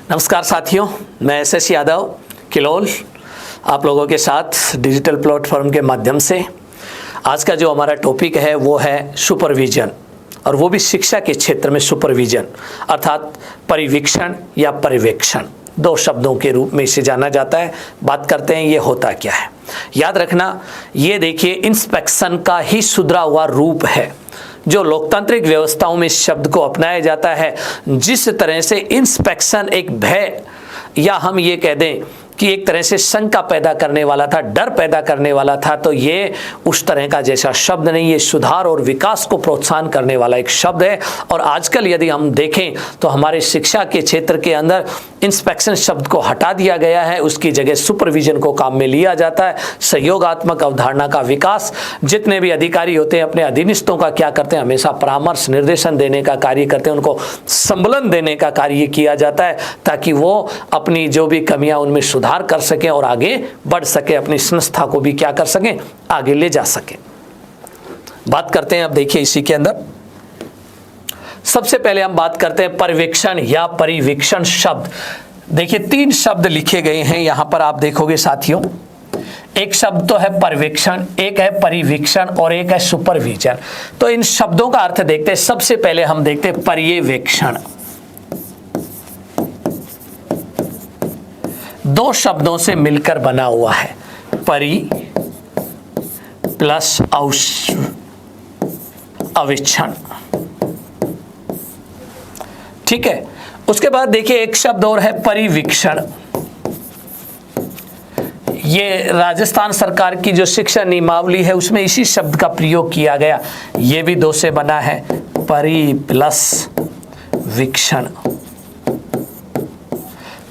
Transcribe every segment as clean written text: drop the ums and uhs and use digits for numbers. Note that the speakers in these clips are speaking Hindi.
नमस्कार साथियों, मैं एस यादव किलोल आप लोगों के साथ डिजिटल प्लेटफॉर्म के माध्यम से। आज का जो हमारा टॉपिक है वो है सुपरविजन, और वो भी शिक्षा के क्षेत्र में सुपरविजन अर्थात परिवीक्षण या पर्यवेक्षण, दो शब्दों के रूप में इसे जाना जाता है। बात करते हैं ये होता क्या है। याद रखना, ये देखिए इंस्पेक्शन का ही सुधरा हुआ रूप है जो लोकतांत्रिक व्यवस्थाओं में इस शब्द को अपनाया जाता है। जिस तरह से इंस्पेक्शन एक भय या हम ये कह दें कि एक तरह से शंका पैदा करने वाला था, डर पैदा करने वाला था, तो ये उस तरह का जैसा शब्द नहीं, ये सुधार और विकास को प्रोत्साहन करने वाला एक शब्द है। और आजकल यदि हम देखें तो हमारे शिक्षा के क्षेत्र के अंदर इंस्पेक्शन शब्द को हटा दिया गया है, उसकी जगह सुपरविजन को काम में लिया जाता है। सहयोगात्मक अवधारणा का विकास, जितने भी अधिकारी होते हैं अपने अधीनस्थों का क्या करते हैं, हमेशा परामर्श निर्देशन देने का कार्य करते हैं, उनको संबलन देने का कार्य किया जाता है ताकि वो अपनी जो भी कमियां उनमें सुधार कर सकें और आगे बढ़ सके, अपनी संस्था को भी क्या कर सकें, आगे ले जा सकें। बात करते हैं अब देखिए इसी के अंदर सबसे पहले हम बात करते हैं पर्यवेक्षण या परिवीक्षण शब्द। देखिए तीन शब्द लिखे गए हैं यहां पर, आप देखोगे साथियों। एक शब्द तो है पर्यवेक्षण, एक है परिवीक्षण और एक है सुपरविजन। तो इन शब्दों का अर्थ देखते हैं। सबसे पहले हम देखते हैं पर्यवेक्षण। दो शब्दों से मिलकर बना हुआ है, परि प्लस अवीक्षण। ठीक है। उसके बाद देखिए एक शब्द और है परिवीक्षण। ये राजस्थान सरकार की जो शिक्षा नियमावली है उसमें इसी शब्द का प्रयोग किया गया। ये भी दो से बना है, परि प्लस वीक्षण।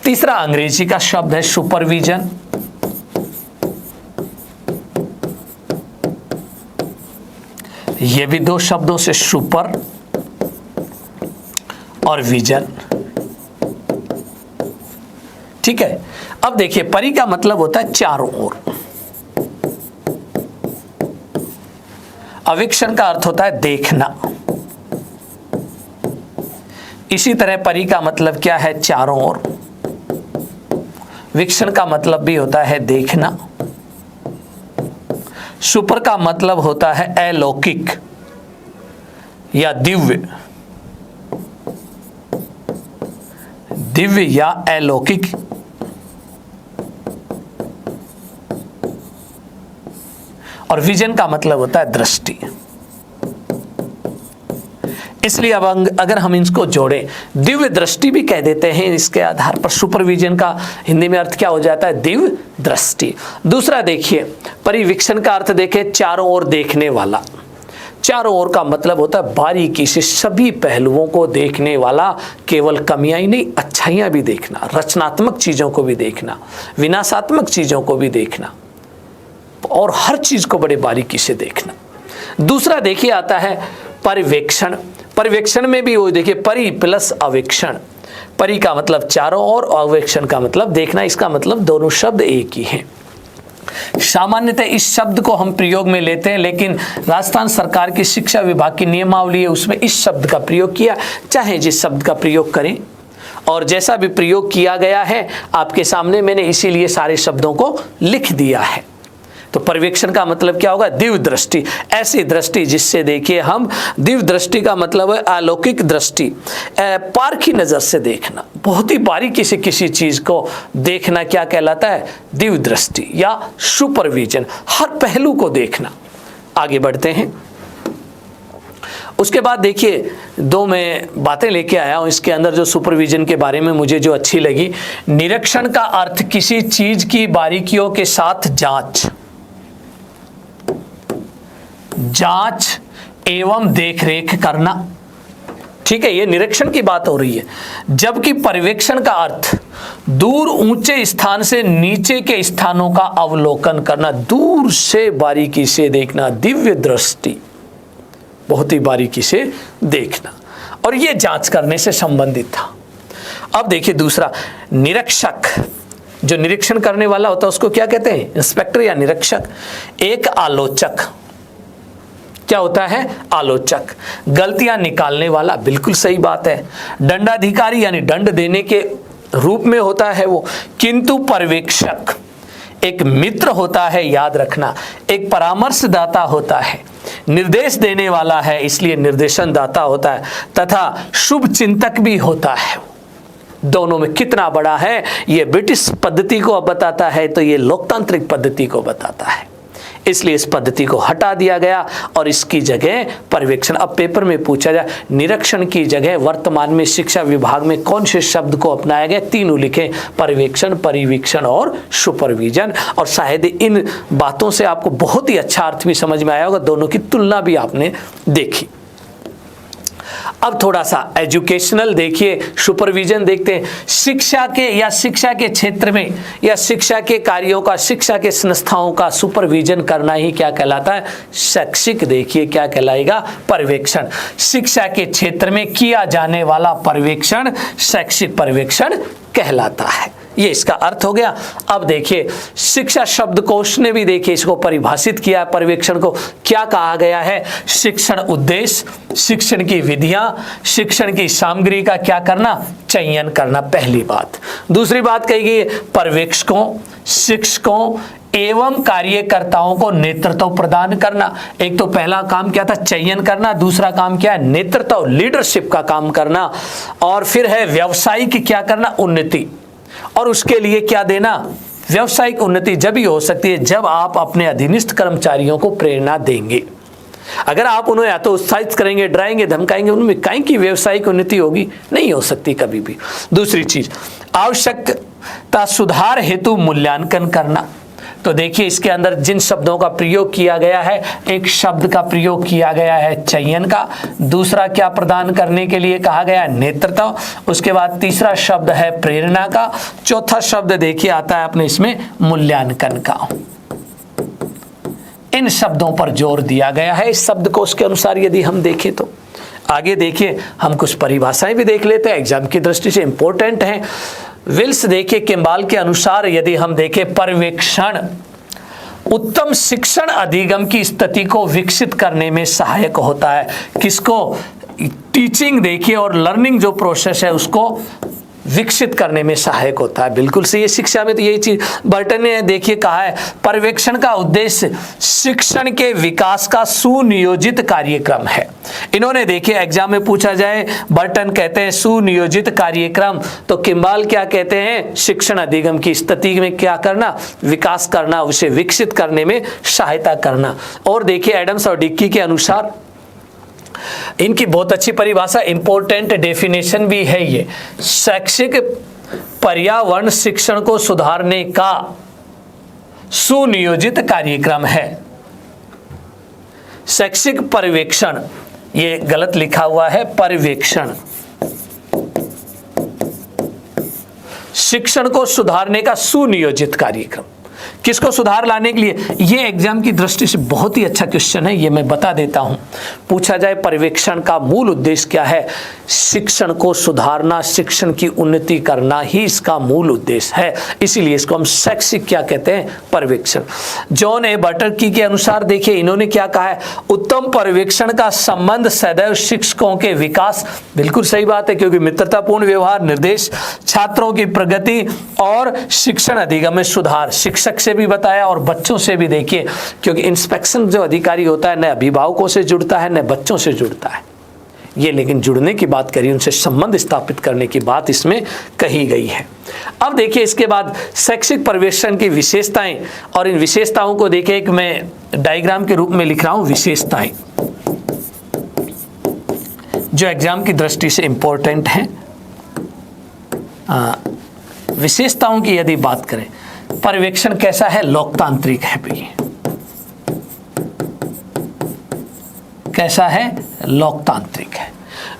तीसरा अंग्रेजी का शब्द है सुपरविजन। ये भी दो शब्दों से, सुपर और विजन। ठीक है। अब देखिए परि का मतलब होता है चारों ओर, अवीक्षण का अर्थ होता है देखना। इसी तरह परि का मतलब क्या है, चारों ओर। वीक्षण का मतलब भी होता है देखना। सुपर का मतलब होता है अलौकिक या दिव्य, दिव्य या अलौकिक। और विजन का मतलब होता है दृष्टि। इसलिए अब अगर हम इसको जोड़ें, दिव्य दृष्टि भी कह देते हैं इसके आधार पर। सुपरविजन का हिंदी में अर्थ क्या हो जाता है, दिव्य दृष्टि। दूसरा देखिए परिवीक्षण का अर्थ देखिए चारों ओर देखने वाला। चारों ओर का मतलब होता है बारीकी से सभी पहलुओं को देखने वाला, केवल कमियां ही नहीं अच्छाइयां भी देखना, रचनात्मक चीजों को भी देखना, विनाशात्मक चीजों को भी देखना, और हर चीज को बड़े बारीकी से देखना। दूसरा देखिए आता है पर्यवेक्षण। पर्यवेक्षण में भी वो देखिए परि प्लस अवीक्षण। परि का मतलब चारों ओर, अवीक्षण का मतलब देखना। इसका मतलब दोनों शब्द एक ही हैं। सामान्यतः इस शब्द को हम प्रयोग में लेते हैं, लेकिन राजस्थान सरकार की शिक्षा विभाग की नियमावली है उसमें इस शब्द का प्रयोग किया। चाहे जिस शब्द का प्रयोग करें और जैसा भी प्रयोग किया गया है आपके सामने मैंने इसीलिए सारे शब्दों को लिख दिया है। तो पर्यवेक्षण का मतलब क्या होगा, दिव्य दृष्टि। ऐसी दृष्टि जिससे देखिए हम, दिव्य दृष्टि का मतलब है अलौकिक दृष्टि, पार की नजर से देखना, बहुत ही बारीकी से किसी चीज को देखना क्या कहलाता है, दिव्य दृष्टि या सुपरविजन, हर पहलू को देखना। आगे बढ़ते हैं। उसके बाद देखिए दो मैं बातें लेके आया हूं इसके अंदर जो सुपरविजन के बारे में मुझे जो अच्छी लगी। निरीक्षण का अर्थ किसी चीज की बारीकियों के साथ जांच, जांच एवं देखरेख करना। ठीक है, ये निरीक्षण की बात हो रही है। जबकि पर्यवेक्षण का अर्थ दूर ऊंचे स्थान से नीचे के स्थानों का अवलोकन करना, दूर से बारीकी से देखना, दिव्य दृष्टि, बहुत ही बारीकी से देखना, और ये जांच करने से संबंधित था। अब देखिए दूसरा, निरीक्षक, जो निरीक्षण करने वाला होता है उसको क्या कहते हैं, इंस्पेक्टर या निरीक्षक। एक आलोचक, क्या होता है, आलोचक। गलतियां निकालने वाला, बिल्कुल सही बात है। दंडाधिकारी यानी दंड देने के रूप में होता है वो, किंतु पर्यवेक्षक एक मित्र होता है, याद रखना, एक परामर्शदाता होता है, निर्देश देने वाला है इसलिए निर्देशन दाता होता है, तथा शुभ चिंतक भी होता है। दोनों में कितना बड़ा है, ये ब्रिटिश पद्धति को बताता है तो ये लोकतांत्रिक पद्धति को बताता है, इसलिए इस पद्धति को हटा दिया गया और इसकी जगह पर्यवेक्षण। अब पेपर में पूछा जाए निरीक्षण की जगह वर्तमान में शिक्षा विभाग में कौन से शब्द को अपनाया गया, तीनों लिखे, पर्यवेक्षण, परिवीक्षण और सुपरविजन। और शायद इन बातों से आपको बहुत ही अच्छा अर्थ भी समझ में आया होगा, दोनों की तुलना भी आपने देखी। अब थोड़ा सा एजुकेशनल देखिए, सुपरविजन देखते हैं। शिक्षा के या शिक्षा के क्षेत्र में या शिक्षा के कार्यों का, शिक्षा के संस्थाओं का सुपरविजन करना ही क्या कहलाता है, शैक्षिक। देखिए क्या कहलाएगा, पर्यवेक्षण। शिक्षा के क्षेत्र में किया जाने वाला पर्यवेक्षण शैक्षिक पर्यवेक्षण कहलाता है। ये इसका अर्थ हो गया। अब देखिए शिक्षा शब्दकोश ने भी देखिए इसको परिभाषित किया है पर्यवेक्षण को। क्या कहा गया है, शिक्षण उद्देश्य, शिक्षण की विधियां, शिक्षण की सामग्री का क्या करना, चयन करना, पहली बात। दूसरी बात कही गई है पर्यवेक्षकों, शिक्षकों एवं कार्यकर्ताओं को नेतृत्व प्रदान करना। एक तो पहला काम क्या था, चयन करना, दूसरा काम क्या है, नेतृत्व, लीडरशिप का काम करना, और फिर है व्यावसायिक क्या करना, उन्नति। और उसके लिए क्या देना, व्यावसायिक उन्नति जब ही हो सकती है जब आप अपने अधीनस्थ कर्मचारियों को प्रेरणा देंगे। अगर आप उन्हें या तो उत्साहित करेंगे, डराएंगे, धमकाएंगे, उनमें कहीं की व्यावसायिक उन्नति होगी, नहीं हो सकती कभी भी। दूसरी चीज, आवश्यकता सुधार हेतु मूल्यांकन करना। तो देखिए इसके अंदर जिन शब्दों का प्रयोग किया गया है, एक शब्द का प्रयोग किया गया है चयन का, दूसरा क्या प्रदान करने के लिए कहा गया है, नेतृत्व, उसके बाद तीसरा शब्द है प्रेरणा का, चौथा शब्द देखिए आता है अपने इसमें मूल्यांकन का। इन शब्दों पर जोर दिया गया है इस शब्दकोश के अनुसार। यदि हम देखें तो आगे देखिए हम कुछ परिभाषाएं भी देख लेते हैं, एग्जाम की दृष्टि से इंपॉर्टेंट हैं। विल्स देखिए किम्बाल के अनुसार यदि हम देखें पर्यवेक्षण उत्तम शिक्षण अधिगम की स्थिति को विकसित करने में सहायक होता है। किसको, टीचिंग देखिए और लर्निंग जो प्रोसेस है उसको विकसित करने में सहायक होता है। बिल्कुल सही है, शिक्षा में तो यही चीज बर्टन ने देखिए कहा है, पर्यवेक्षण का उद्देश्य शिक्षण के विकास का सुनियोजित कार्यक्रम है। इन्होंने देखिए एग्जाम में पूछा जाए, बर्टन कहते हैं सुनियोजित कार्यक्रम, तो किम्बाल क्या कहते हैं, शिक्षण अधिगम की स्थिति में क्या करना, विकास करना, उसे विकसित करने में सहायता करना। और देखिए एडम्स और डिक्की के अनुसार इनकी बहुत अच्छी परिभाषा, इंपॉर्टेंट डेफिनेशन भी है ये, शैक्षिक पर्यावरण शिक्षण को सुधारने का सुनियोजित कार्यक्रम है। शैक्षिक पर्यवेक्षण, ये गलत लिखा हुआ है, पर्यवेक्षण शिक्षण को सुधारने का सुनियोजित कार्यक्रम। किसको सुधार लाने के लिए, ये एग्जाम की दृष्टि से बहुत ही अच्छा क्वेश्चन है, ये मैं बता देता हूं। पूछा जाए पर्यवेक्षण का मूल उद्देश्य क्या है, शिक्षण को सुधारना, शिक्षण की उन्नति करना ही इसका मूल उद्देश्य है, इसीलिए इसको हम शैक्षिक क्या कहते हैं, पर्यवेक्षण। जॉन ए बटरकी के अनुसार देखिए इन्होंने क्या कहा है, उत्तम पर्यवेक्षण का संबंध सदैव शिक्षकों के विकास, बिल्कुल सही बात है, क्योंकि मित्रतापूर्ण व्यवहार, निर्देश, छात्रों की प्रगति और शिक्षण अधिगम में सुधार, शिक्षक से भी बताया और बच्चों से भी देखिए, क्योंकि इंस्पेक्शन जो अधिकारी होता है न अभिभावकों से जुड़ता है न बच्चों से जुड़ता है, ये लेकिन जुड़ने की बात करी, उनसे संबंध स्थापित करने की बात इसमें कही गई है। अब देखिए इसके बाद शैक्षिक पर्यवेक्षण की विशेषताएं, और इन विशेषताओं को देखिए एक मैं डायग्राम के रूप में लिख रहा हूं, विशेषताएं जो एग्जाम की दृष्टि से इंपॉर्टेंट हैं। विशेषताओं की यदि बात करें, पर्यवेक्षण कैसा है, लोकतांत्रिक है भाई, कैसा है, लोकतांत्रिक है।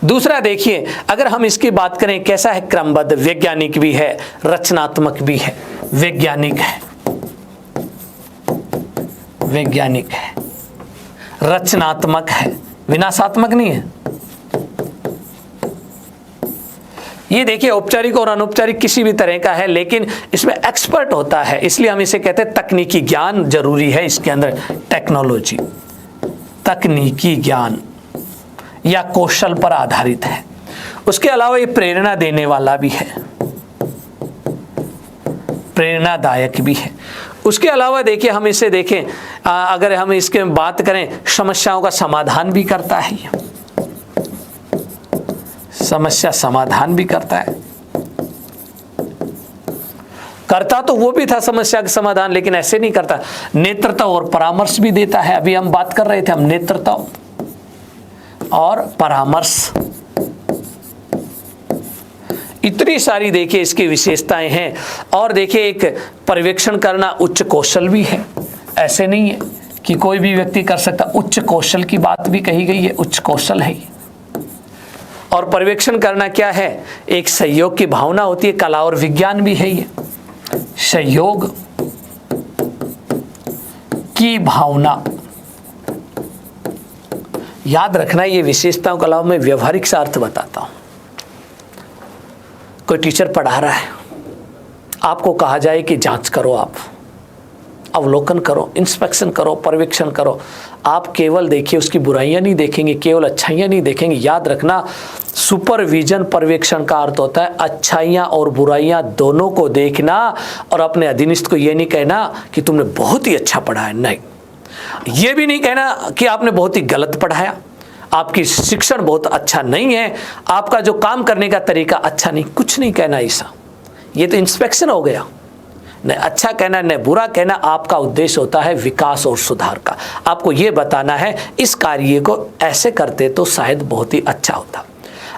दूसरा देखिए अगर हम इसकी बात करें कैसा है, क्रमबद्ध, वैज्ञानिक भी है, रचनात्मक भी है, वैज्ञानिक है, वैज्ञानिक है, रचनात्मक है, विनाशात्मक नहीं है। ये देखिए औपचारिक और अनौपचारिक किसी भी तरह का है, लेकिन इसमें एक्सपर्ट होता है, इसलिए हम इसे कहते हैं तकनीकी ज्ञान जरूरी है इसके अंदर, टेक्नोलॉजी, तकनीकी ज्ञान या कौशल पर आधारित है। उसके अलावा ये प्रेरणा देने वाला भी है, प्रेरणादायक भी है। उसके अलावा देखिए हम इसे देखें, अगर हम इसके बात करें, समस्याओं का समाधान भी करता है, समस्या समाधान भी करता है। करता तो वो भी था समस्या का समाधान, लेकिन ऐसे नहीं करता। नेतृत्व और परामर्श भी देता है। अभी हम बात कर रहे थे, हम नेतृत्व और परामर्श, इतनी सारी देखिए इसकी विशेषताएं हैं। और देखिए एक पर्यवेक्षण करना उच्च कौशल भी है, ऐसे नहीं है कि कोई भी व्यक्ति कर सकता, उच्च कौशल की बात भी कही गई है, उच्च कौशल है। और पर्यवेक्षण करना क्या है? एक सहयोग की भावना होती है, कला और विज्ञान भी है ये, सहयोग की भावना। याद रखना, ये विशेषताओं के अलावा मैं व्यवहारिक सा अर्थ बताता हूं। कोई टीचर पढ़ा रहा है, आपको कहा जाए कि जांच करो, आप अवलोकन करो, इंस्पेक्शन करो, पर्यवेक्षण करो, आप केवल देखिए उसकी बुराइयां नहीं देखेंगे, केवल अच्छाइयां नहीं देखेंगे। याद रखना, सुपरविजन पर्यवेक्षण का अर्थ होता है अच्छाइयां और बुराइयां दोनों को देखना, और अपने अधीनस्थ को यह नहीं कहना कि तुमने बहुत ही अच्छा पढ़ाया, नहीं, यह भी नहीं कहना कि आपने बहुत ही गलत पढ़ाया, आपकी शिक्षण बहुत अच्छा नहीं है, आपका जो काम करने का तरीका अच्छा नहीं, कुछ नहीं कहना ऐसा। ये तो इंस्पेक्शन हो गया। न अच्छा कहना न बुरा कहना, आपका उद्देश्य होता है विकास और सुधार का। आपको ये बताना है इस कार्य को ऐसे करते तो शायद बहुत ही अच्छा होता।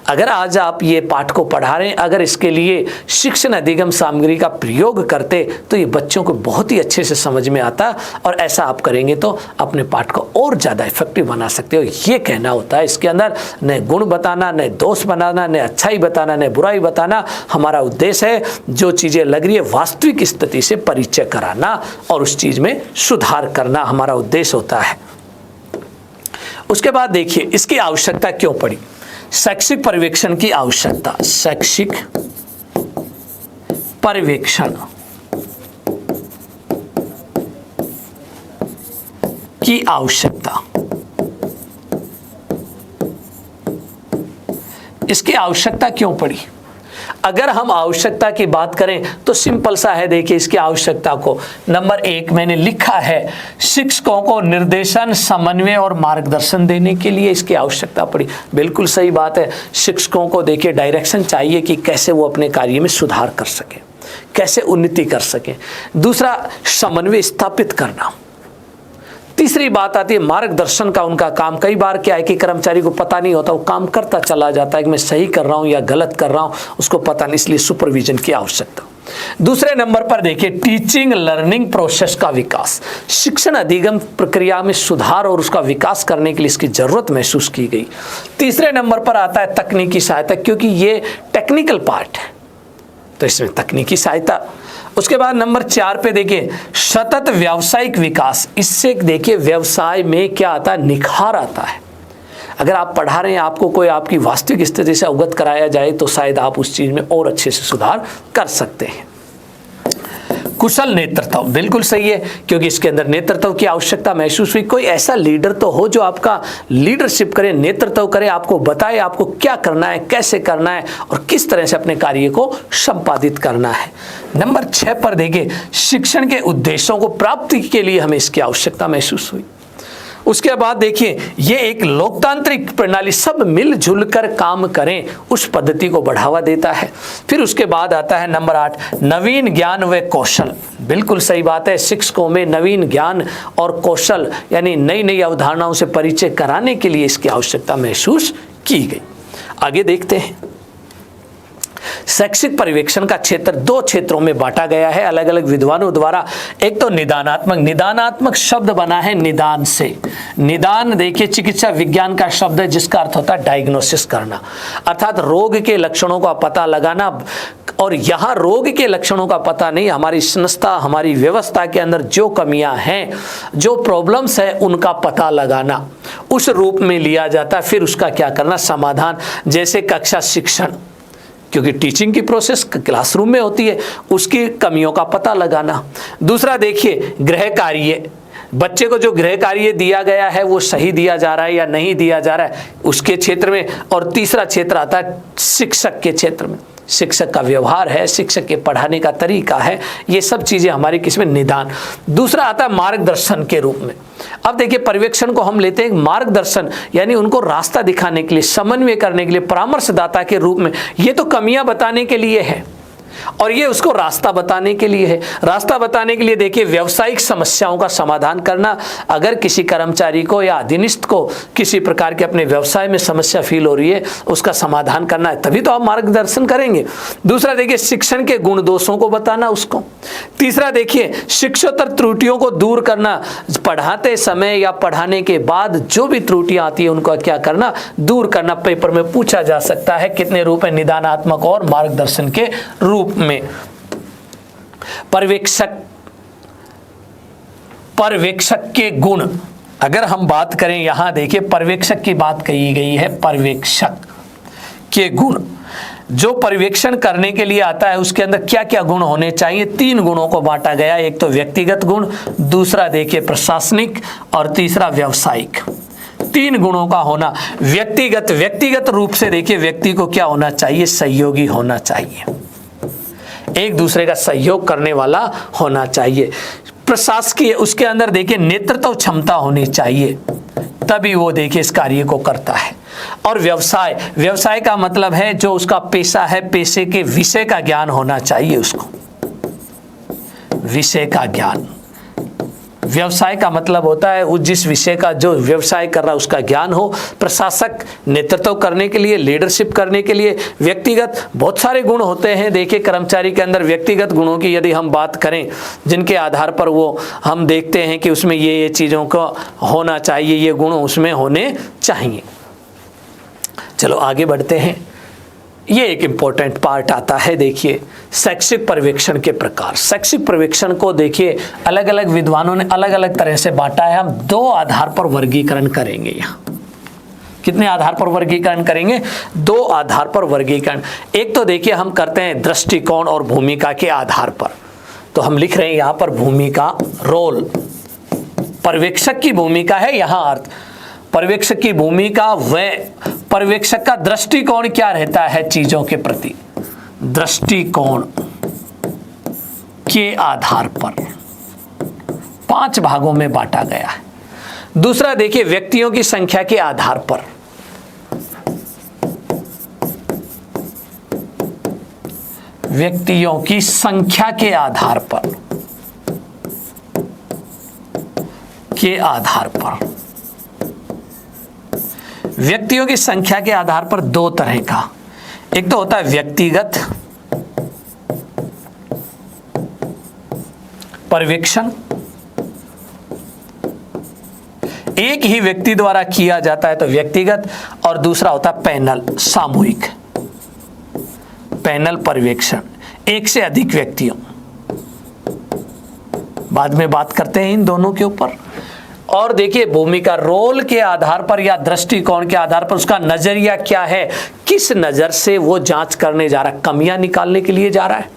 अगर आज आप ये पाठ को पढ़ा रहे हैं, अगर इसके लिए शिक्षण अधिगम सामग्री का प्रयोग करते तो ये बच्चों को बहुत ही अच्छे से समझ में आता, और ऐसा आप करेंगे तो अपने पाठ को और ज़्यादा इफेक्टिव बना सकते हो। ये कहना होता है, इसके अंदर न गुण बताना, न दोष बनाना, न अच्छाई बताना, न बुराई बताना। हमारा उद्देश्य है जो चीज़ें लग रही है वास्तविक स्थिति से परिचय कराना और उस चीज़ में सुधार करना हमारा उद्देश्य होता है। उसके बाद देखिए इसकी आवश्यकता क्यों पड़ी, शैक्षिक पर्यवेक्षण की आवश्यकता, शैक्षिक पर्यवेक्षण की आवश्यकता। इसकी आवश्यकता क्यों पड़ी? अगर हम आवश्यकता की बात करें तो सिंपल सा है, देखिए इसकी आवश्यकता को नंबर 1 मैंने लिखा है, शिक्षकों को निर्देशन, समन्वय और मार्गदर्शन देने के लिए इसकी आवश्यकता पड़ी। बिल्कुल सही बात है, शिक्षकों को देखिए डायरेक्शन चाहिए कि कैसे वो अपने कार्य में सुधार कर सके, कैसे उन्नति कर सके। दूसरा, समन्वय स्थापित करना। तीसरी बात आती है मार्गदर्शन का उनका काम। कई बार क्या है कि कर्मचारी को पता नहीं होता, वो काम करता चला जाता है कि मैं सही कर रहा हूं या गलत कर रहा हूं, उसको पता नहीं, इसलिए सुपरविजन की आवश्यकता। दूसरे नंबर पर देखिए टीचिंग लर्निंग प्रोसेस का विकास, शिक्षण अधिगम प्रक्रिया में सुधार और उसका विकास करने के लिए इसकी जरूरत महसूस की गई। तीसरे नंबर पर आता है तकनीकी सहायता, क्योंकि ये टेक्निकल पार्ट है तो इसमें तकनीकी सहायता। उसके बाद नंबर 4 पे देखिए सतत व्यावसायिक विकास, इससे देखिए व्यवसाय में क्या आता है, निखार आता है। अगर आप पढ़ा रहे हैं, आपको कोई आपकी वास्तविक स्थिति से अवगत कराया जाए तो शायद आप उस चीज में और अच्छे से सुधार कर सकते हैं। कुशल नेतृत्व, बिल्कुल सही है, क्योंकि इसके अंदर नेतृत्व की आवश्यकता महसूस हुई। कोई ऐसा लीडर तो हो जो आपका लीडरशिप करे, नेतृत्व करे, आपको बताए आपको क्या करना है, कैसे करना है और किस तरह से अपने कार्य को संपादित करना है। नंबर 6 पर देखिए शिक्षण के उद्देश्यों को प्राप्ति के लिए हमें इसकी आवश्यकता महसूस हुई। उसके बाद देखिए ये एक लोकतांत्रिक प्रणाली, सब मिलजुल कर काम करें, उस पद्धति को बढ़ावा देता है। फिर उसके बाद आता है नंबर 8 नवीन ज्ञान व कौशल। बिल्कुल सही बात है, शिक्षकों में नवीन ज्ञान और कौशल यानी नई नई अवधारणाओं से परिचय कराने के लिए इसकी आवश्यकता महसूस की गई। आगे देखते हैं। शैक्षिक पर्यवेक्षण का क्षेत्र 2 क्षेत्रों में बांटा गया है अलग अलग विद्वानों द्वारा। एक तो निदानात्मक, निदानात्मक शब्द बना है निदान से। निदान देखिए चिकित्सा विज्ञान का शब्द है जिसका अर्थ होता है डायग्नोसिस करना, अर्थात रोग के लक्षणों का पता लगाना। और यहाँ रोग के लक्षणों का पता नहीं, हमारी संस्था हमारी व्यवस्था के अंदर जो कमियां हैं, जो प्रॉब्लम्स है, उनका पता लगाना उस रूप में लिया जाता है। फिर उसका क्या करना, समाधान। जैसे कक्षा शिक्षण, क्योंकि टीचिंग की प्रोसेस क्लासरूम में होती है, उसकी कमियों का पता लगाना। दूसरा देखिए गृह कार्य, बच्चे को जो गृह कार्य दिया गया है वो सही दिया जा रहा है या नहीं दिया जा रहा है, उसके क्षेत्र में। और तीसरा क्षेत्र आता है शिक्षक के क्षेत्र में, शिक्षक का व्यवहार है, शिक्षक के पढ़ाने का तरीका है, ये सब चीज़ें हमारी किसमें निदान। दूसरा आता है मार्गदर्शन के रूप में। अब देखिए पर्यवेक्षण को हम लेते हैं मार्गदर्शन, यानी उनको रास्ता दिखाने के लिए, समन्वय करने के लिए, परामर्शदाता के रूप में। ये तो कमियां बताने के लिए है और ये उसको रास्ता बताने के लिए है। रास्ता बताने के लिए देखिए व्यावसायिक समस्याओं का समाधान करना, अगर किसी कर्मचारी को या अधीनस्थ को किसी प्रकार के अपने व्यवसाय में समस्या फील हो रही है, उसका समाधान करना है, तभी तो आप मार्गदर्शन करेंगे। दूसरा देखिए शिक्षण के गुण दोषों को बताना उसको। तीसरा देखिए शिक्षोत्तर त्रुटियों को दूर करना, पढ़ाते समय या पढ़ाने के बाद जो भी त्रुटियां आती है उनको क्या करना, दूर करना। पेपर में पूछा जा सकता है कितने रूप है, निदानात्मक और मार्गदर्शन के रूप में। पर्यवेक्षक के गुण, अगर हम बात करें, यहां देखिए पर्यवेक्षक की बात कही गई है। पर्यवेक्षक के गुण, जो पर्यवेक्षण करने के लिए आता है उसके अंदर क्या क्या गुण होने चाहिए, 3 गुणों को बांटा गया। एक तो व्यक्तिगत गुण, दूसरा देखिए प्रशासनिक और तीसरा व्यावसायिक। 3 गुणों का होना। व्यक्तिगत रूप से देखिए व्यक्ति को क्या होना चाहिए, सहयोगी होना चाहिए, एक दूसरे का सहयोग करने वाला होना चाहिए। प्रशासकीय, उसके अंदर देखिए नेतृत्व क्षमता होनी चाहिए, तभी वो देखिए इस कार्य को करता है। और व्यवसाय का मतलब है जो उसका पेशा है, पेशे के विषय का ज्ञान होना चाहिए उसको, विषय का ज्ञान। व्यवसाय का मतलब होता है उस जिस विषय का जो व्यवसाय कर रहा है उसका ज्ञान हो। प्रशासक नेतृत्व करने के लिए, लीडरशिप करने के लिए। व्यक्तिगत बहुत सारे गुण होते हैं। देखिए कर्मचारी के अंदर व्यक्तिगत गुणों की यदि हम बात करें, जिनके आधार पर वो हम देखते हैं कि उसमें ये चीज़ों का होना चाहिए, ये गुण उसमें होने चाहिए। चलो आगे बढ़ते हैं। ये एक इम्पोर्टेंट पार्ट आता है। देखिए शैक्षिक पर्यवेक्षण के प्रकार। शैक्षिक पर्यवेक्षण को देखिए अलग अलग विद्वानों ने अलग अलग तरह से बांटा है। हम 2 आधार पर वर्गीकरण करेंगे। यहाँ कितने आधार पर वर्गीकरण करेंगे, 2 आधार पर वर्गीकरण। एक तो देखिए हम करते हैं दृष्टिकोण और भूमिका के आधार पर। तो हम लिख रहे हैं यहाँ पर भूमिका, रोल। पर्यवेक्षक की भूमिका है यहाँ अर्थ। पर्यवेक्षक की भूमिका, वह पर्यवेक्षक का दृष्टिकोण क्या रहता है चीजों के प्रति, दृष्टिकोण के आधार पर 5 भागों में बांटा गया है। दूसरा देखिए व्यक्तियों की संख्या के आधार पर, व्यक्तियों की संख्या के आधार पर, व्यक्तियों की संख्या के आधार पर 2 तरह का। एक तो होता है व्यक्तिगत पर्यवेक्षण, एक ही व्यक्ति द्वारा किया जाता है तो व्यक्तिगत, और दूसरा होता है पैनल, सामूहिक पैनल पर्यवेक्षण, एक से अधिक व्यक्तियों। बाद में बात करते हैं इन दोनों के ऊपर। और देखिए भूमिका, रोल के आधार पर या दृष्टिकोण के आधार पर उसका नजरिया क्या है, किस नजर से वो जांच करने जा रहा है, कमियां निकालने के लिए जा रहा है,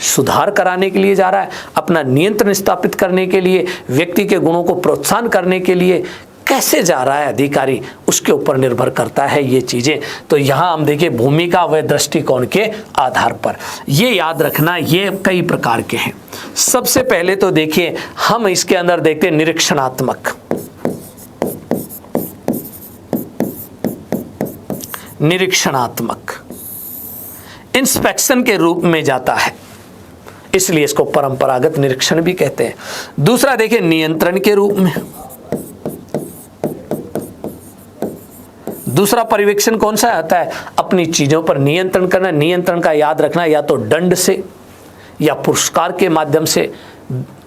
सुधार कराने के लिए जा रहा है, अपना नियंत्रण स्थापित करने के लिए, व्यक्ति के गुणों को प्रोत्साहन करने के लिए कैसे जा रहा है अधिकारी, उसके ऊपर निर्भर करता है ये चीजें। तो यहाँ हम देखिए भूमिका व दृष्टिकोण के आधार पर, ये याद रखना, ये कई प्रकार के हैं। सबसे पहले तो देखिए हम इसके अंदर देखते हैं निरीक्षणात्मक। निरीक्षणात्मक इंस्पेक्शन के रूप में जाता है, इसलिए इसको परंपरागत निरीक्षण भी कहते हैं। दूसरा देखिए नियंत्रण के रूप में। दूसरा पर्यवेक्षण कौन सा आता है, अपनी चीजों पर नियंत्रण करना। नियंत्रण का याद रखना, या तो दंड से या पुरस्कार के माध्यम से।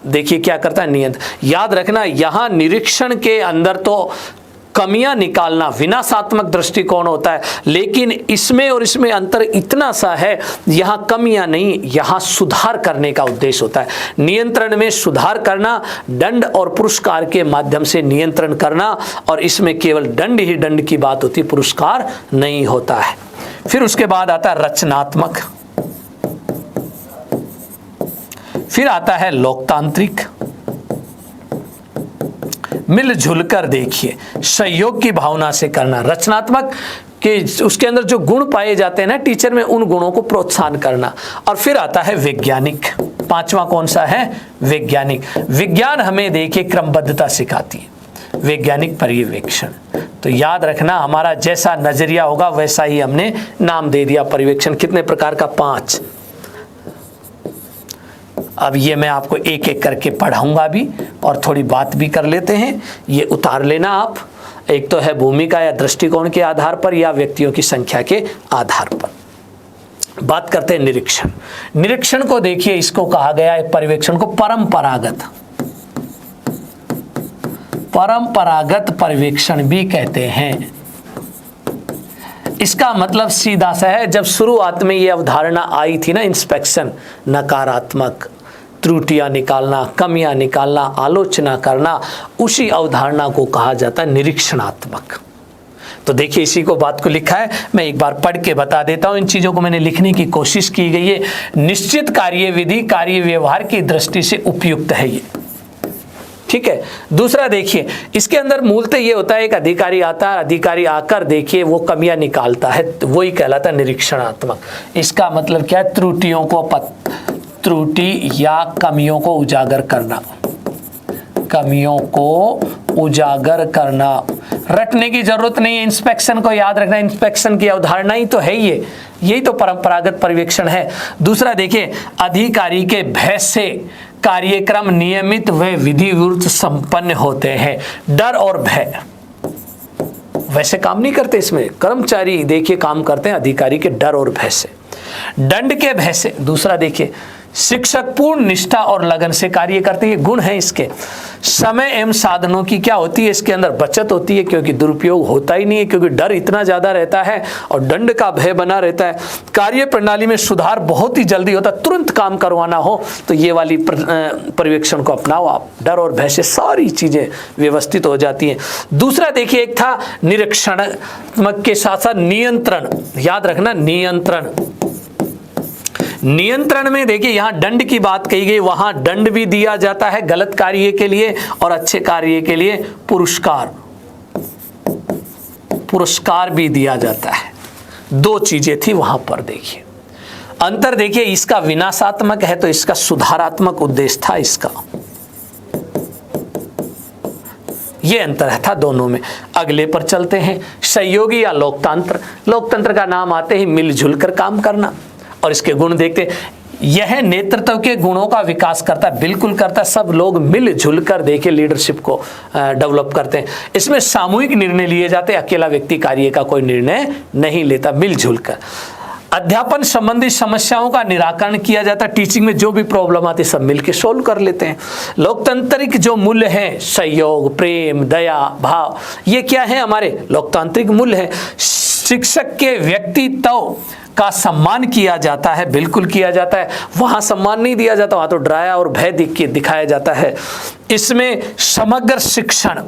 देखिए क्या करता है नियंत्रण, याद रखना यहां निरीक्षण के अंदर तो कमियां निकालना विनाशात्मक दृष्टिकोण होता है, लेकिन इसमें और इसमें अंतर इतना सा है, यहां कमियां नहीं, यहां सुधार करने का उद्देश्य होता है। नियंत्रण में सुधार करना, दंड और पुरस्कार के माध्यम से नियंत्रण करना, और इसमें केवल दंड ही दंड की बात होती, पुरस्कार नहीं होता है। फिर उसके बाद आता है रचनात्मक, फिर आता है लोकतांत्रिक। मिलजुल कर देखिए, सहयोग की भावना से करना। रचनात्मक कि उसके अंदर जो गुण पाए जाते हैं ना टीचर में, उन गुणों को प्रोत्साहन करना। और फिर आता है वैज्ञानिक, पांचवा कौन सा है? वैज्ञानिक। विज्ञान हमें देखिए क्रमबद्धता सिखाती है, वैज्ञानिक पर्यवेक्षण। तो याद रखना, हमारा जैसा नजरिया होगा वैसा ही हमने नाम दे दिया पर्यवेक्षण। कितने प्रकार का? 5। अब ये मैं आपको एक एक करके पढ़ाऊंगा भी और थोड़ी बात भी कर लेते हैं, ये उतार लेना आप। एक तो है भूमिका या दृष्टिकोण के आधार पर या व्यक्तियों की संख्या के आधार पर। बात करते हैं निरीक्षण। निरीक्षण को देखिए, इसको कहा गया है पर्यवेक्षण को परंपरागत पर्यवेक्षण भी कहते हैं। इसका मतलब सीधा सा है, जब शुरुआत में ये अवधारणा आई थी ना, इंस्पेक्शन, नकारात्मक त्रुटियां निकालना, कमियां निकालना, आलोचना करना, उसी अवधारणा को कहा जाता है निरीक्षणात्मक। तो देखिए इसी को बात को लिखा है, मैं एक बार पढ़ के बता देता हूं। इन चीजों को मैंने लिखने की कोशिश की गई है। निश्चित कार्यविधि कार्य व्यवहार की दृष्टि से उपयुक्त है ये, ठीक है। दूसरा देखिए, इसके अंदर मूलतः ये होता है, एक अधिकारी आता है, अधिकारी आकर देखिए वो कमियां निकालता है, तो वही कहलाता है निरीक्षणात्मक। इसका मतलब क्या है? त्रुटि या कमियों को उजागर करना, कमियों को उजागर करना। रटने की जरूरत नहीं है, इंस्पेक्शन को याद रखना, इंस्पेक्शन की अवधारणा ही तो है ये, यही तो परंपरागत पर्यवेक्षण है। दूसरा देखिए, अधिकारी के भय से कार्यक्रम नियमित व विधिवत संपन्न होते हैं। डर और भय वैसे काम नहीं करते, इसमें कर्मचारी देखिए काम करते हैं अधिकारी के डर और भय से, दंड के भय से। दूसरा देखिए, शिक्षक पूर्ण निष्ठा और लगन से कार्य करते हैं, गुण है इसके। समय एवं साधनों की क्या होती है? इसके अंदर बचत होती है, क्योंकि दुरुपयोग होता ही नहीं है, क्योंकि डर इतना ज्यादा रहता है और दंड का भय बना रहता है। कार्य प्रणाली में सुधार बहुत ही जल्दी होता है, तुरंत काम करवाना हो तो ये वाली पर्यवेक्षण को अपनाओ आप, डर और भय से सारी चीजें व्यवस्थित हो जाती हैं। दूसरा देखिए, एक था निरीक्षणात्मक के साथ साथ नियंत्रण, याद रखना नियंत्रण। नियंत्रण में देखिए यहां दंड की बात कही गई, वहां दंड भी दिया जाता है गलत कार्य के लिए और अच्छे कार्य के लिए पुरस्कार भी दिया जाता है। 2 चीजें थी वहां पर। देखिए अंतर, देखिए इसका विनाशात्मक है तो इसका सुधारात्मक उद्देश्य था इसका, ये अंतर था दोनों में। अगले पर चलते हैं, सहयोगी या लोकतंत्र। लोकतंत्र का नाम आते ही मिलजुल कर काम करना, और इसके गुण देखते हैं। यह नेतृत्व के गुणों का विकास करता है, बिल्कुल करता है। सब लोग मिलजुल कर देखिए लीडरशिप को डेवलप करते हैं। इसमें सामूहिक निर्णय लिए जाते हैं, अकेला व्यक्ति कार्य का कोई निर्णय नहीं लेता, मिलजुल कर। अध्यापन संबंधी समस्याओं का निराकरण किया जाता है, टीचिंग में जो भी प्रॉब्लम आती है सब मिलकर सोल्व कर लेते हैं। लोकतांत्रिक जो मूल्य हैं, सहयोग, प्रेम, दया, भाव, ये क्या है? हमारे लोकतांत्रिक मूल्य है। शिक्षक के व्यक्तित्व का सम्मान किया जाता है, बिल्कुल किया जाता है। वहां सम्मान नहीं दिया जाता, वहां तो डराया और भय दिखाया जाता है। इसमें समग्र शिक्षण,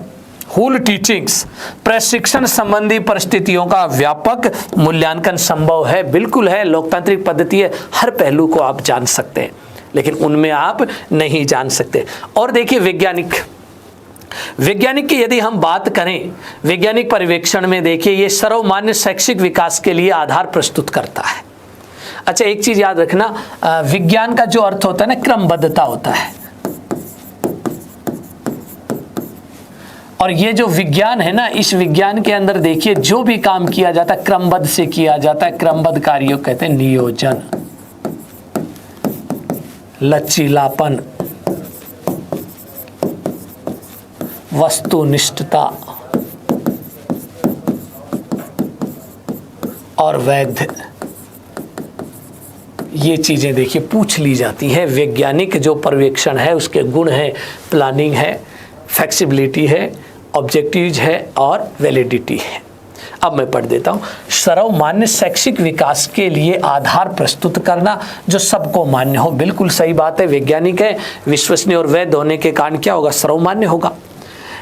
होल टीचिंग्स, प्रशिक्षण संबंधी परिस्थितियों का व्यापक मूल्यांकन संभव है, बिल्कुल है। लोकतांत्रिक पद्धति है, हर पहलू को आप जान सकते हैं, लेकिन उनमें आप नहीं जान सकते। और देखिए वैज्ञानिक की यदि हम बात करें, वैज्ञानिक पर्यवेक्षण में देखिए ये सर्वमान्य शैक्षिक विकास के लिए आधार प्रस्तुत करता है। अच्छा, एक चीज याद रखना, विज्ञान का जो अर्थ होता है ना, क्रमबद्धता होता है। और ये जो विज्ञान है ना, इस विज्ञान के अंदर देखिए जो भी काम किया जाता है क्रमबद्ध से किया जाता है। क्रमबद्ध कार्यों कहते हैं नियोजन, लचीलापन, वस्तुनिष्ठता और वैध, ये चीजें देखिए पूछ ली जाती है। वैज्ञानिक जो पर्यवेक्षण है उसके गुण है, प्लानिंग है, फ्लेक्सिबिलिटी है, ऑब्जेक्टिव्स है और वैलिडिटी है। अब मैं पढ़ देता हूँ। सर्वमान्य शैक्षिक विकास के लिए आधार प्रस्तुत करना जो सबको मान्य हो, बिल्कुल सही बात है। वैज्ञानिक है, विश्वसनीय और वैध होने के कारण क्या होगा? सर्वमान्य होगा।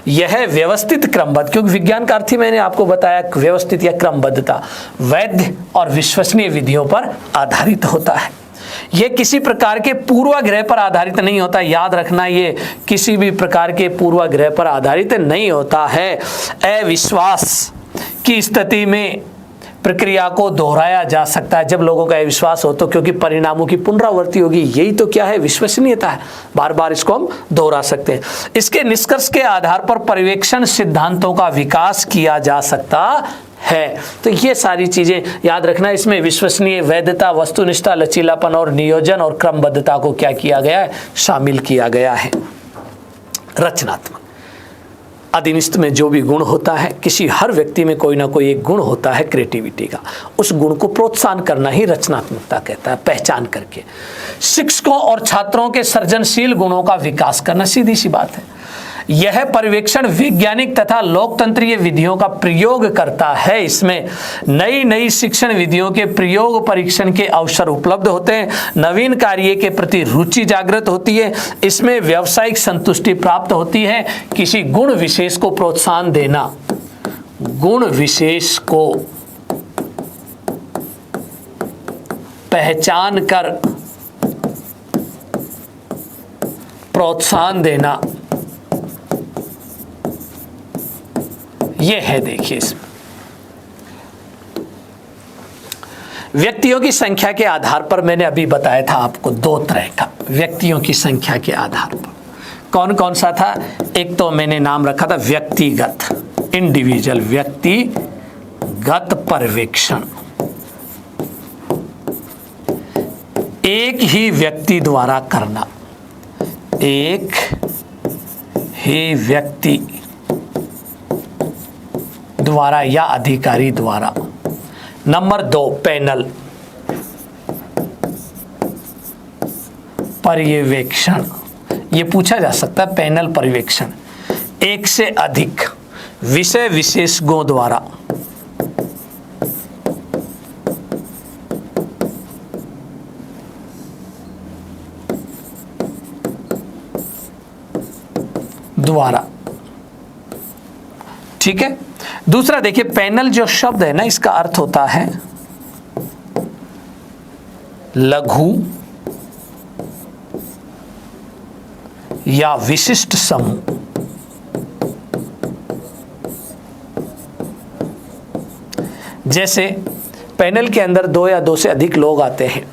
यह व्यवस्थित क्रमबद्ध, क्योंकि विज्ञान का अर्थ ही मैंने आपको बताया व्यवस्थित या क्रमबद्धता, वैध और विश्वसनीय विधियों पर आधारित होता है। यह किसी प्रकार के पूर्वाग्रह पर आधारित नहीं होता, याद रखना, ये किसी भी प्रकार के पूर्वाग्रह पर आधारित नहीं होता है। अविश्वास की स्थिति में प्रक्रिया को दोहराया जा सकता है जब लोगों का विश्वास हो तो, क्योंकि परिणामों की पुनरावृत्ति होगी। यही तो क्या है, विश्वसनीयता है। बार बार इसको हम दोहरा सकते हैं। इसके निष्कर्ष के आधार पर पर्यवेक्षण सिद्धांतों का विकास किया जा सकता है। तो ये सारी चीजें याद रखना। इसमें विश्वसनीय, वैधता, वस्तुनिष्ठता, लचीलापन और नियोजन और क्रमबद्धता को क्या किया गया है, शामिल किया गया है। रचनात्मक अधिनिष्ठ में जो भी गुण होता है, किसी हर व्यक्ति में कोई ना कोई एक गुण होता है क्रिएटिविटी का, उस गुण को प्रोत्साहन करना ही रचनात्मकता कहता है, पहचान करके। शिक्षकों और छात्रों के सृजनशील गुणों का विकास करना, सीधी सी बात है। यह पर्यवेक्षण वैज्ञानिक तथा लोकतंत्रीय विधियों का प्रयोग करता है। इसमें नई नई शिक्षण विधियों के प्रयोग परीक्षण के अवसर उपलब्ध होते हैं। नवीन कार्य के प्रति रुचि जागृत होती है। इसमें व्यावसायिक संतुष्टि प्राप्त होती है। किसी गुण विशेष को प्रोत्साहन देना, गुण विशेष को पहचान कर प्रोत्साहन देना, ये है। देखिए इसमें व्यक्तियों की संख्या के आधार पर, मैंने अभी बताया था आपको दो तरह का, व्यक्तियों की संख्या के आधार पर कौन कौन सा था। एक तो मैंने नाम रखा था व्यक्तिगत, इंडिविजुअल, व्यक्तिगत पर्यवेक्षण। एक ही व्यक्ति द्वारा करना, एक ही व्यक्ति द्वारा या अधिकारी द्वारा। नंबर 2, पैनल पर्यवेक्षण। ये पूछा जा सकता है, पैनल पर्यवेक्षण, एक से अधिक विषय विशेषज्ञों द्वारा। ठीक है। दूसरा देखिए, पैनल जो शब्द है ना, इसका अर्थ होता है लघु या विशिष्ट समूह। जैसे पैनल के अंदर 2 या 2 से अधिक लोग आते हैं,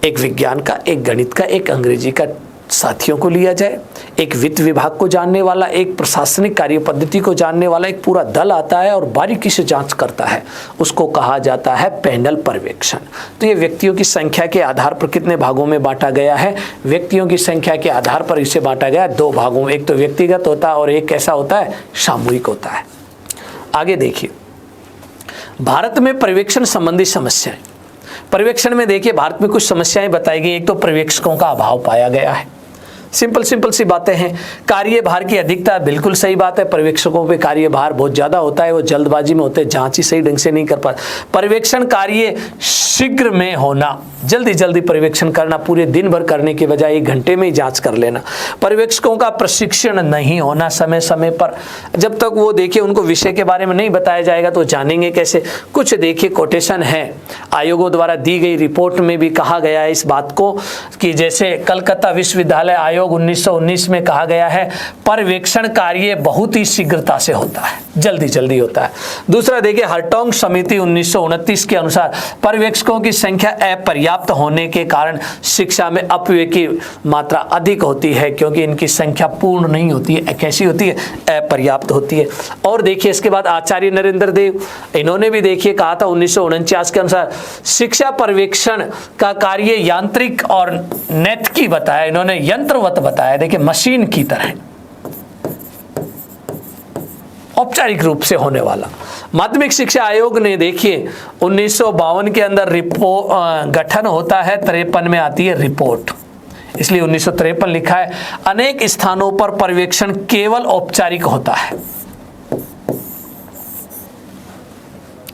एक विज्ञान का, एक गणित का, एक अंग्रेजी का साथियों को लिया जाए, एक वित्त विभाग को जानने वाला, एक प्रशासनिक कार्य पद्धति को जानने वाला, एक पूरा दल आता है और बारीकी से जांच करता है, उसको कहा जाता है पैनल पर्यवेक्षण। तो ये व्यक्तियों की संख्या के आधार पर कितने भागों में बांटा गया है, व्यक्तियों की संख्या के आधार पर इसे बांटा गया है 2 भागों में। एक तो व्यक्तिगत होता है और एक कैसा होता है, सामूहिक होता है। आगे देखिए, भारत में पर्यवेक्षण संबंधी समस्याएं। पर्यवेक्षण में देखिए भारत में कुछ समस्याएं बताई गई। एक तो पर्यवेक्षकों का अभाव पाया गया है। सिंपल सी बातें हैं। कार्यभार की अधिकता, बिल्कुल सही बात है। पर्यवेक्षकों पे कार्यभार बहुत ज़्यादा होता है, वो जल्दबाजी में होते हैं, जांच ही सही ढंग से नहीं कर पाते। पर्यवेक्षण कार्य शीघ्र में होना, जल्दी पर्यवेक्षण करना, पूरे दिन भर करने के बजाय 1 घंटे में ही जांच कर लेना। पर्यवेक्षकों का प्रशिक्षण नहीं होना समय समय पर। जब तक वो देखिए उनको विषय के बारे में नहीं बताया जाएगा तो जानेंगे कैसे। कुछ देखिए कोटेशन है आयोगों द्वारा दी गई रिपोर्ट में भी कहा गया है इस बात को, कि जैसे कलकत्ता विश्वविद्यालय आयोग 1919 में कहा गया है, पर्यवेक्षण कार्य बहुत ही शीघ्रता से होता है, जल्दी होता है। दूसरा देखिए, हरटोंग समिति 1929 के अनुसार पर्यवेक्षकों की संख्या अपर्याप्त होने के कारण शिक्षा में अपव्यय की मात्रा अधिक होती है, क्योंकि इनकी संख्या पूर्ण नहीं होती है। कैसी होती है, अपर्याप्त होती है। और देखिए इसके बाद आचार्य नरेंद्र देव, इन्होंने भी देखिए कहा था 1949 के अनुसार शिक्षा पर्यवेक्षण का कार्य यांत्रिक और नैतिकी बताया, इन्होंने यंत्रवत बताया। देखिए मशीन की तरह औपचारिक रूप से होने वाला। माध्यमिक शिक्षा आयोग ने देखिए 1952 के अंदर गठन होता है, 53 में आती है रिपोर्ट, इसलिए 1953 लिखा है। अनेक स्थानों पर पर्यवेक्षण केवल औपचारिक होता है।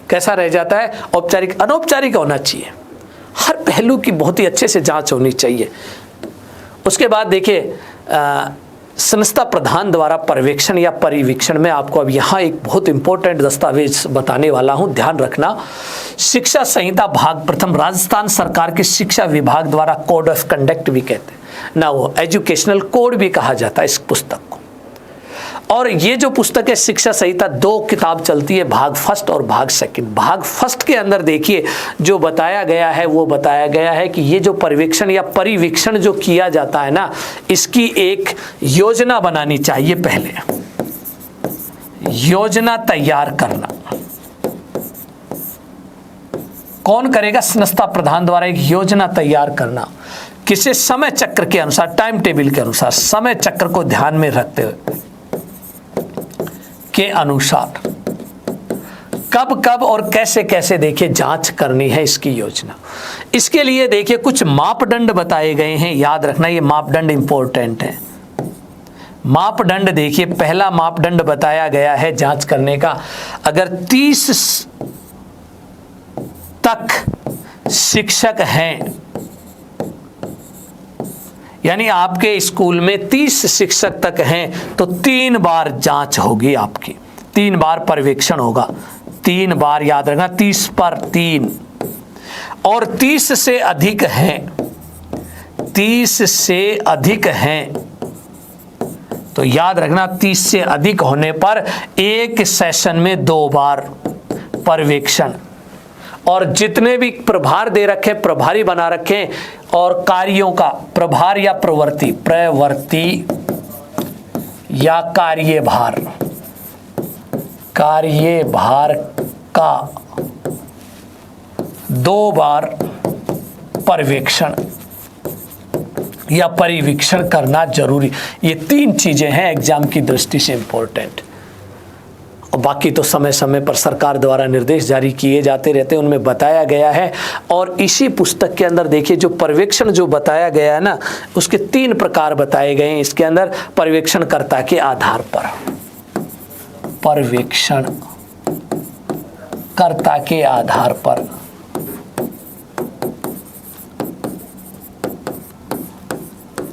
कैसा रह जाता है, औपचारिक। अनौपचारिक होना चाहिए, हर पहलू की बहुत ही अच्छे से जांच होनी चाहिए। उसके बाद देखिए संस्था प्रधान द्वारा पर्यवेक्षण या परिवीक्षण में आपको अब यहाँ एक बहुत इंपॉर्टेंट दस्तावेज बताने वाला हूँ, ध्यान रखना। शिक्षा संहिता भाग प्रथम, राजस्थान सरकार के शिक्षा विभाग द्वारा कोड ऑफ कंडक्ट भी कहते हैं ना, वो एजुकेशनल कोड भी कहा जाता है इस पुस्तक को। और ये जो पुस्तक है शिक्षा संहिता 2 किताब चलती है, भाग फर्स्ट और भाग सेकंड। भाग फर्स्ट के अंदर देखिए जो बताया गया है वो बताया गया है कि ये जो पर्यवेक्षण या परिवीक्षण जो किया जाता है ना, इसकी एक योजना बनानी चाहिए। पहले योजना तैयार करना कौन करेगा? संस्था प्रधान द्वारा एक योजना तैयार करना, किसी समय चक्र के अनुसार, टाइम टेबल के अनुसार, समय चक्र को ध्यान में रखते हुए के अनुसार कब कब और कैसे कैसे देखिए जांच करनी है इसकी योजना। इसके लिए देखिए कुछ मापदंड बताए गए हैं, याद रखना ये मापदंड इंपॉर्टेंट है। मापदंड देखिए, पहला मापदंड बताया गया है जांच करने का, अगर 30 तक शिक्षक हैं, यानी आपके स्कूल में 30 शिक्षक तक हैं तो 3 बार जांच होगी आपकी, 3 बार पर्यवेक्षण होगा, 3 बार याद रखना, 30 पर 3। और 30 से अधिक हैं, 30 से अधिक हैं तो याद रखना 30 से अधिक होने पर एक सेशन में 2 बार पर्यवेक्षण। और जितने भी प्रभार दे रखे, प्रभारी बना रखे, और कार्यों का प्रभार या प्रवृत्ति या कार्यभार का 2 बार पर्यवेक्षण या परिवीक्षण करना जरूरी। ये 3 चीजें हैं एग्जाम की दृष्टि से इंपॉर्टेंट। और बाकी तो समय समय पर सरकार द्वारा निर्देश जारी किए जाते रहते हैं, उनमें बताया गया है। और इसी पुस्तक के अंदर देखिए जो पर्यवेक्षण जो बताया गया है ना, उसके 3 प्रकार बताए गए हैं इसके अंदर। पर्यवेक्षणकर्ता के आधार पर, पर्यवेक्षणकर्ता के आधार पर,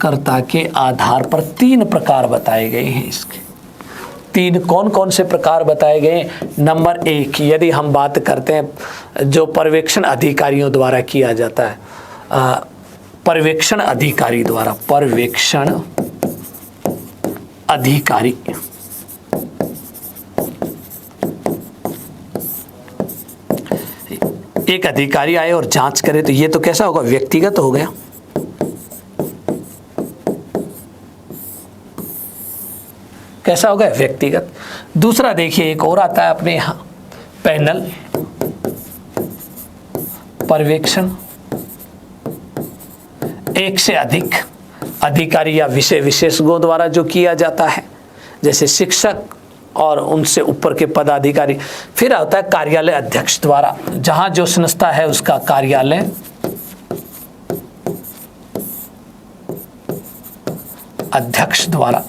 कर्ता के आधार पर 3 प्रकार बताए गए हैं इसके। 3 कौन कौन से प्रकार बताए गए? नंबर 1, यदि हम बात करते हैं जो पर्यवेक्षण अधिकारियों द्वारा किया जाता है, पर्यवेक्षण अधिकारी द्वारा, पर्यवेक्षण अधिकारी एक अधिकारी आए और जांच करे तो ये तो कैसा होगा? व्यक्तिगत हो गया। कैसा होगा? व्यक्तिगत। दूसरा देखिए एक और आता है अपने यहाँ, पैनल पर्यवेक्षण। एक से अधिक अधिकारी या विषय विशेषज्ञों द्वारा जो किया जाता है, जैसे शिक्षक और उनसे ऊपर के पदाधिकारी। फिर आता है कार्यालय अध्यक्ष द्वारा, जहां जो संस्था है उसका कार्यालय अध्यक्ष द्वारा।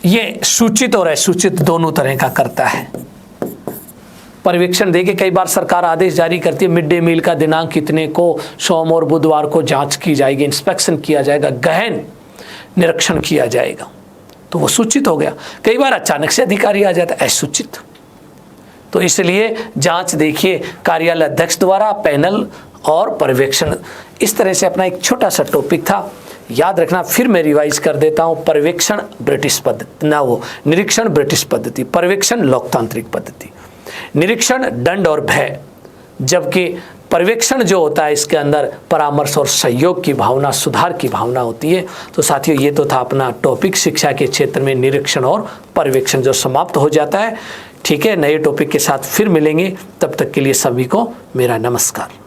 ये सूचित और असूचित दोनों तरह का करता है। पर्यवेक्षण देखिए कई बार सरकार आदेश जारी करती है, मिड डे मील का दिनांक कितने को सोम और बुधवार को जांच की जाएगी, इंस्पेक्शन किया जाएगा, गहन निरीक्षण किया जाएगा, तो वो सूचित हो गया। कई बार अचानक से अधिकारी आ जाता है, असूचित। तो इसलिए जांच देखिए कार्यालय अध्यक्ष द्वारा, पैनल और पर्यवेक्षण। इस तरह से अपना एक छोटा सा टॉपिक था, याद रखना। फिर मैं रिवाइज कर देता हूँ। पर्यवेक्षण ब्रिटिश पद्धति ना, वो निरीक्षण ब्रिटिश पद्धति, पर्यवेक्षण लोकतांत्रिक पद्धति, निरीक्षण दंड और भय, जबकि पर्यवेक्षण जो होता है इसके अंदर परामर्श और सहयोग की भावना, सुधार की भावना होती है। तो साथियों ये तो था अपना टॉपिक शिक्षा के क्षेत्र में निरीक्षण और पर्यवेक्षण, जो समाप्त हो जाता है। ठीक है, नए टॉपिक के साथ फिर मिलेंगे, तब तक के लिए सभी को मेरा नमस्कार।